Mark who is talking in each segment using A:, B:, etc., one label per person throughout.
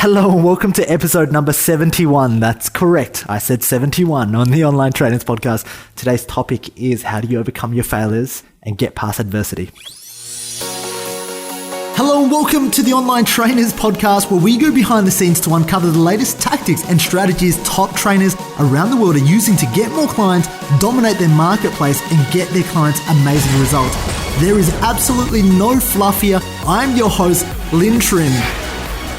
A: Hello and welcome to episode number 71. That's correct. I said 71 on the Online Trainers Podcast. Today's topic is how do you overcome your failures and get past adversity. Hello and welcome to the Online Trainers Podcast, where we go behind the scenes to uncover the latest tactics and strategies top trainers around the world are using to get more clients, dominate their marketplace, and get their clients amazing results. There is absolutely no fluff here. I'm your host, Lynn Trim.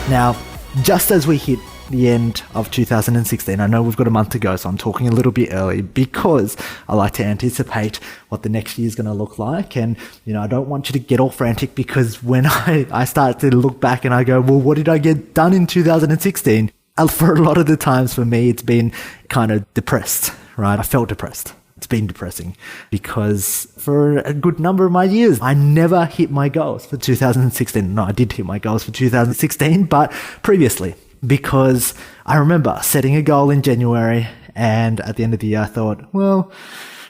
A: Now, just as we hit the end of 2016, I know we've got a month to go, so I'm talking a little bit early because I like to anticipate what the next year is going to look like. And, I don't want you to get all frantic because when I start to look back and I go, well, what did I get done in 2016? For a lot of the times for me, it's been kind of depressed, right? I felt depressed. It's been depressing because for a good number of my years, I never hit my goals for 2016. No, I did hit my goals for 2016, but previously, because I remember setting a goal in January and at the end of the year, I thought, well,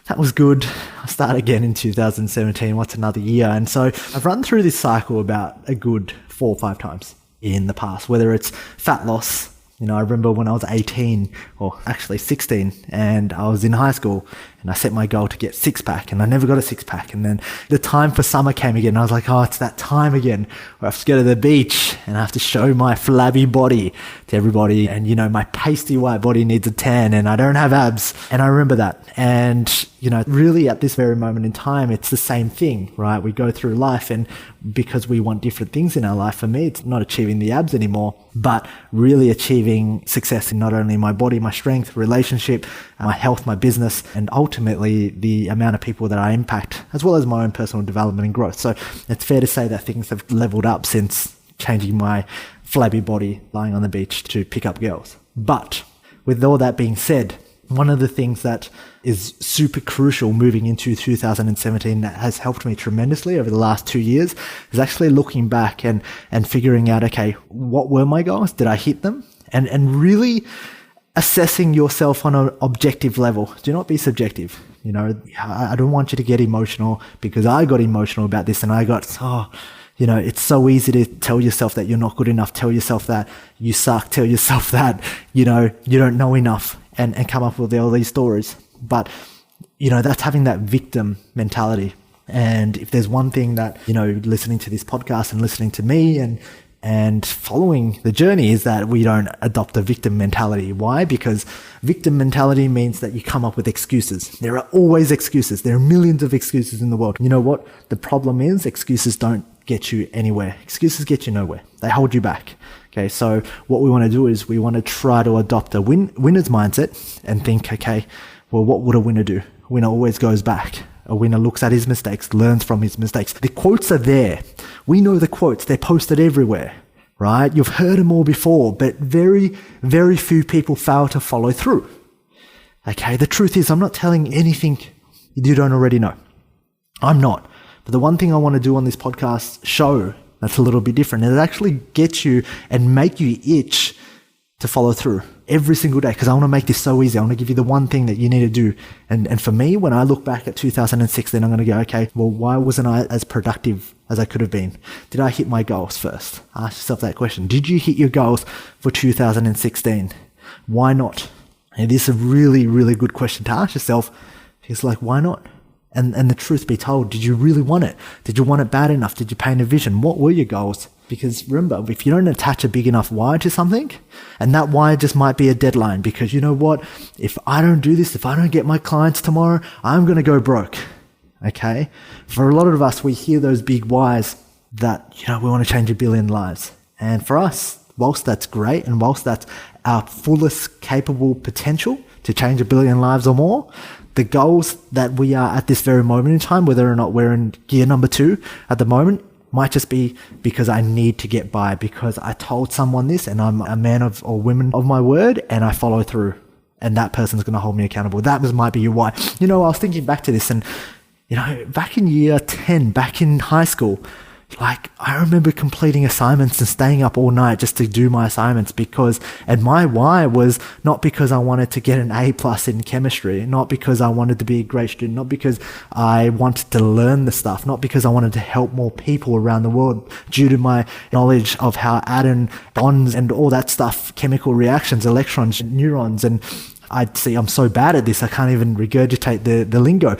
A: that was good. I'll start again in 2017. What's another year? And so I've run through this cycle about a good 4 or 5 times in the past, whether it's fat loss. I remember when I was 18 or actually 16 and I was in high school and I set my goal to get 6-pack and I never got a 6-pack. And then the time for summer came again. And I was like, oh, it's that time again where I have to go to the beach and I have to show my flabby body to everybody. And, my pasty white body needs a tan and I don't have abs. And I remember that. And, really at this very moment in time, it's the same thing, right? We go through life and because we want different things in our life, for me, it's not achieving the abs anymore, but really achieving success in not only my body, my strength, relationship, my health, my business, and ultimately the amount of people that I impact, as well as my own personal development and growth. So it's fair to say that things have leveled up since changing my flabby body lying on the beach to pick up girls. But with all that being said, one of the things that is super crucial moving into 2017 that has helped me tremendously over the last 2 years is actually looking back and figuring out, okay, what were my goals? Did I hit them? And really assessing yourself on an objective level. Do not be subjective. I don't want you to get emotional because I got emotional about this and I got, it's so easy to tell yourself that you're not good enough, tell yourself that you suck, tell yourself that, you don't know enough and come up with all these stories. But, that's having that victim mentality. And if there's one thing that, listening to this podcast and listening to me and following the journey is that we don't adopt a victim mentality. Why? Because victim mentality means that you come up with excuses. There are always excuses. There are millions of excuses in the world. You know what? The problem is excuses don't get you anywhere. Excuses get you nowhere. They hold you back. Okay, so what we want to do is we want to try to adopt a winner's mindset and think, okay, well, what would a winner do? A winner always goes back. A winner looks at his mistakes, learns from his mistakes. The quotes are there. We know the quotes. They're posted everywhere, right? You've heard them all before, but very, very few people fail to follow through. Okay, the truth is I'm not telling anything you don't already know. I'm not. But the one thing I want to do on this podcast show that's a little bit different is actually get you and make you itch to follow through every single day, because I want to make this so easy. I want to give you the one thing that you need to do. And for me, when I look back at 2016, I'm going to go, okay, well, why wasn't I as productive as I could have been? Did I hit my goals first? Ask yourself that question. Did you hit your goals for 2016? Why not? And this is a really, really good question to ask yourself. It's like, why not? And the truth be told, did you really want it? Did you want it bad enough? Did you paint a vision? What were your goals? Because remember, if you don't attach a big enough why to something, and that why just might be a deadline, because you know what? If I don't do this, if I don't get my clients tomorrow, I'm going to go broke. Okay? For a lot of us, we hear those big whys that, we want to change 1 billion lives. And for us, whilst that's great, and whilst that's our fullest capable potential to change 1 billion lives or more, the goals that we are at this very moment in time, whether or not we're in gear number 2 at the moment, might just be because I need to get by, because I told someone this and I'm a man of or woman of my word and I follow through, and that person's going to hold me accountable. That might be your why. I was thinking back to this and, back in year 10, back in high school, Like, I remember completing assignments and staying up all night just to do my assignments and my why was not because I wanted to get an A+ in chemistry, not because I wanted to be a great student, not because I wanted to learn the stuff, not because I wanted to help more people around the world due to my knowledge of how atom bonds and all that stuff, chemical reactions, electrons, neurons, and I'm so bad at this, I can't even regurgitate the lingo.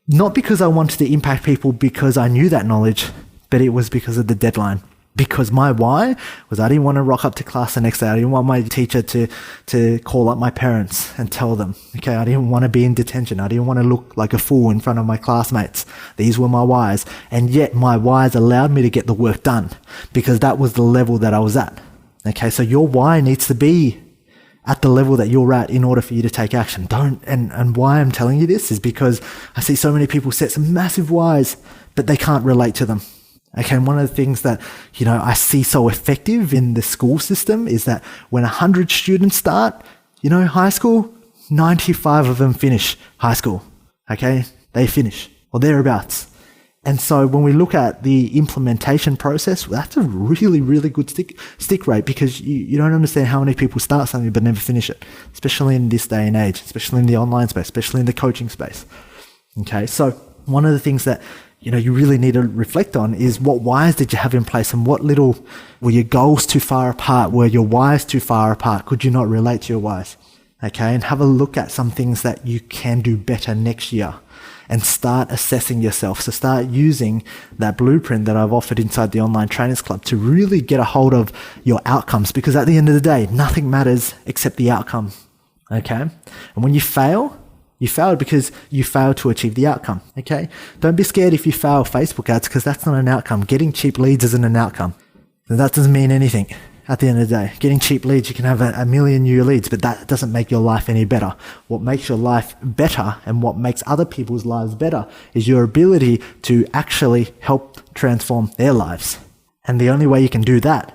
A: Not because I wanted to impact people because I knew that knowledge, but it was because of the deadline. Because my why was I didn't want to rock up to class the next day. I didn't want my teacher to call up my parents and tell them. Okay, I didn't want to be in detention. I didn't want to look like a fool in front of my classmates. These were my whys. And yet my whys allowed me to get the work done because that was the level that I was at. Okay, so your why needs to be at the level that you're at in order for you to take action. And why I'm telling you this is because I see so many people set some massive whys, but they can't relate to them. Okay, and one of the things that, I see so effective in the school system is that when 100 students start, high school, 95 of them finish high school. Okay, they finish or thereabouts. And so when we look at the implementation process, that's a really, really good stick rate because you don't understand how many people start something but never finish it, especially in this day and age, especially in the online space, especially in the coaching space. Okay, so one of the things that you really need to reflect on is what whys did you have in place and what little were your goals too far apart? Were your whys too far apart? Could you not relate to your whys? Okay, and have a look at some things that you can do better next year and start assessing yourself. So start using that blueprint that I've offered inside the Online Trainers Club to really get a hold of your outcomes because at the end of the day, nothing matters except the outcome. Okay, and when you failed because you failed to achieve the outcome, okay? Don't be scared if you fail Facebook ads because that's not an outcome. Getting cheap leads isn't an outcome. That doesn't mean anything at the end of the day. Getting cheap leads, you can have a million new leads, but that doesn't make your life any better. What makes your life better and what makes other people's lives better is your ability to actually help transform their lives. And the only way you can do that,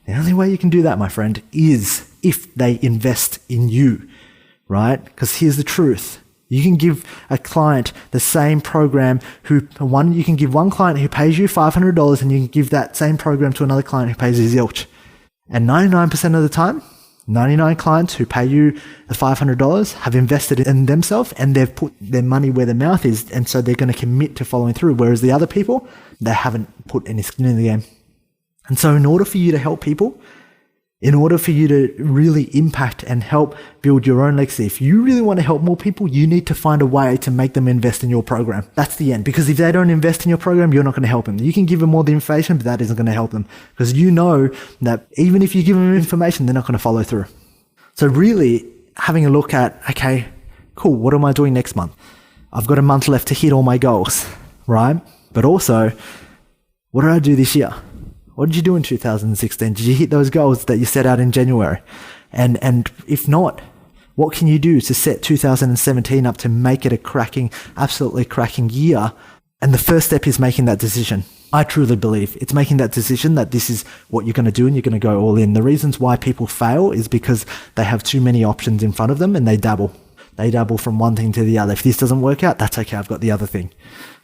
A: my friend, is if they invest in you, right? Because here's the truth. You can give a client the same program you can give one client who pays you $500 and you can give that same program to another client who pays you zilch. And 99% of the time, 99 clients who pay you the $500 have invested in themselves and they've put their money where their mouth is. And so they're going to commit to following through. Whereas the other people, they haven't put any skin in the game. And so in order for you to help people, in order for you to really impact and help build your own legacy, if you really want to help more people, you need to find a way to make them invest in your program. That's the end. Because if they don't invest in your program, you're not going to help them. You can give them all the information, but that isn't going to help them. Because you know that even if you give them information, they're not going to follow through. So really having a look at, okay, cool, what am I doing next month? I've got a month left to hit all my goals, right? But also, what did I do this year? What did you do in 2016? Did you hit those goals that you set out in January? And if not, what can you do to set 2017 up to make it a absolutely cracking year? And the first step is making that decision. I truly believe it's making that decision that this is what you're going to do and you're going to go all in. The reasons why people fail is because they have too many options in front of them and they dabble. They dabble from one thing to the other. If this doesn't work out, that's okay. I've got the other thing.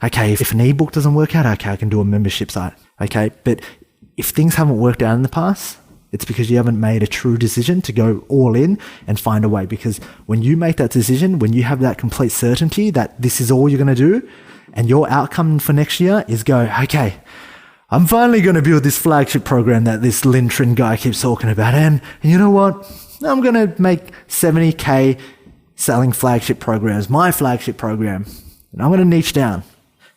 A: Okay. If an ebook doesn't work out, okay, I can do a membership site. Okay. But if things haven't worked out in the past, it's because you haven't made a true decision to go all in and find a way. Because when you make that decision, when you have that complete certainty that this is all you're going to do and your outcome for next year is go, okay, I'm finally going to build this flagship program that this Lin Trin guy keeps talking about. And you know what? I'm going to make 70K selling flagship programs, my flagship program. And I'm going to niche down.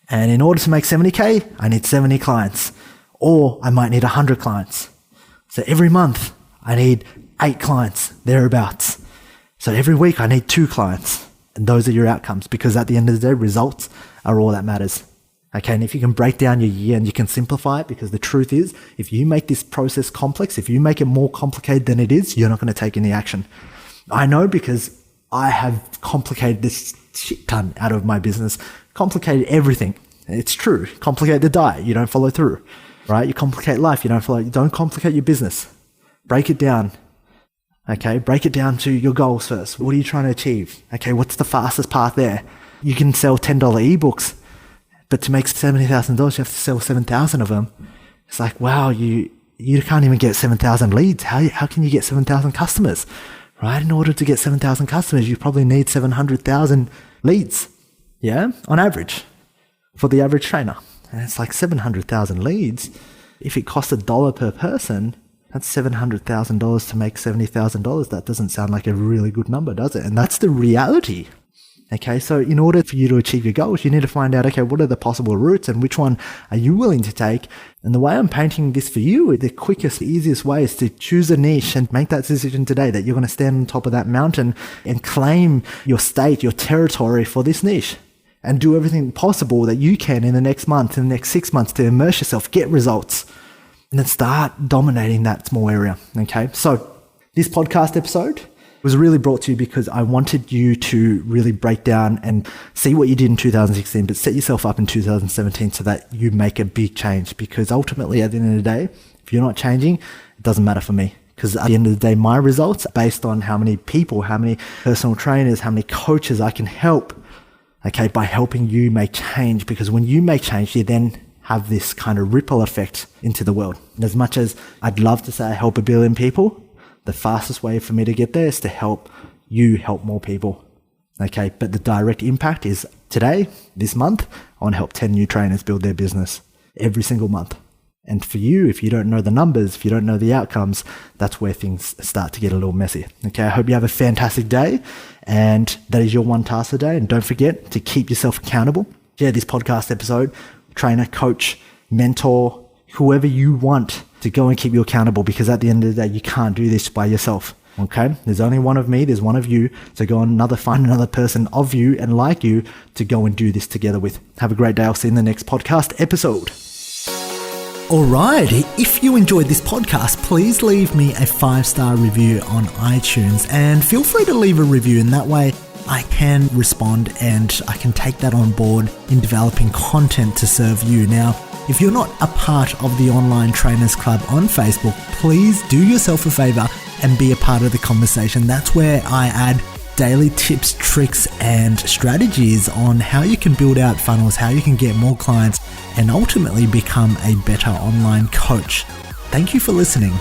A: And in order to make 70K, I need 70 clients. Or I might need 100 clients. So every month I need 8 clients, thereabouts. So every week I need 2 clients. And those are your outcomes because at the end of the day, results are all that matters. Okay, and if you can break down your year and you can simplify it, because the truth is, if you make this process complex, if you make it more complicated than it is, you're not going to take any action. I know because I have complicated this shit ton out of my business, complicated everything. It's true. Complicate the diet, you don't follow through. Right? You complicate life. Don't complicate your business. Break it down. Okay. Break it down to your goals first. What are you trying to achieve? Okay. What's the fastest path there? You can sell $10 ebooks But to make $70,000, you have to sell 7,000 of them. It's like, wow, you can't even get 7,000 leads. How can you get 7,000 customers, right? In order to get 7,000 customers, you probably need 700,000 leads, yeah, on average, for the average trainer. And it's like 700,000 leads. If it costs $1 per person, that's $700,000 to make $70,000. That doesn't sound like a really good number, does it? And that's the reality. Okay, so in order for you to achieve your goals, you need to find out, okay, what are the possible routes and which one are you willing to take? And the way I'm painting this for you, the quickest, easiest way is to choose a niche and make that decision today that you're going to stand on top of that mountain and claim your state, your territory for this niche, and do everything possible that you can in the next month, in the next 6 months to immerse yourself, get results, and then start dominating that small area. Okay, so this podcast episode was really brought to you because I wanted you to really break down and see what you did in 2016, but set yourself up in 2017 so that you make a big change. Because ultimately, at the end of the day, if you're not changing, it doesn't matter for me. Because at the end of the day, my results are based on how many people, how many personal trainers, how many coaches I can help, okay, by helping you make change. Because when you make change, you then have this kind of ripple effect into the world. And as much as I'd love to say I help 1 billion people, the fastest way for me to get there is to help you help more people. Okay, but the direct impact is today, this month, I want to help 10 new trainers build their business every single month. And for you, if you don't know the numbers, if you don't know the outcomes, that's where things start to get a little messy. Okay, I hope you have a fantastic day, and that is your one task today. And don't forget to keep yourself accountable. Share this podcast episode, trainer, coach, mentor, whoever you want to go and keep you accountable, because at the end of the day, you can't do this by yourself. Okay, there's only one of me, there's one of you, so go and find another person of you and like you to go and do this together with. Have a great day. I'll see you in the next podcast episode. All right, if you enjoyed this podcast, please leave me a 5-star review on iTunes, and feel free to leave a review. In that way, I can respond and I can take that on board in developing content to serve you. Now, if you're not a part of the Online Trainers Club on Facebook, please do yourself a favor and be a part of the conversation. That's where I add daily tips, tricks, and strategies on how you can build out funnels, how you can get more clients, and ultimately become a better online coach. Thank you for listening.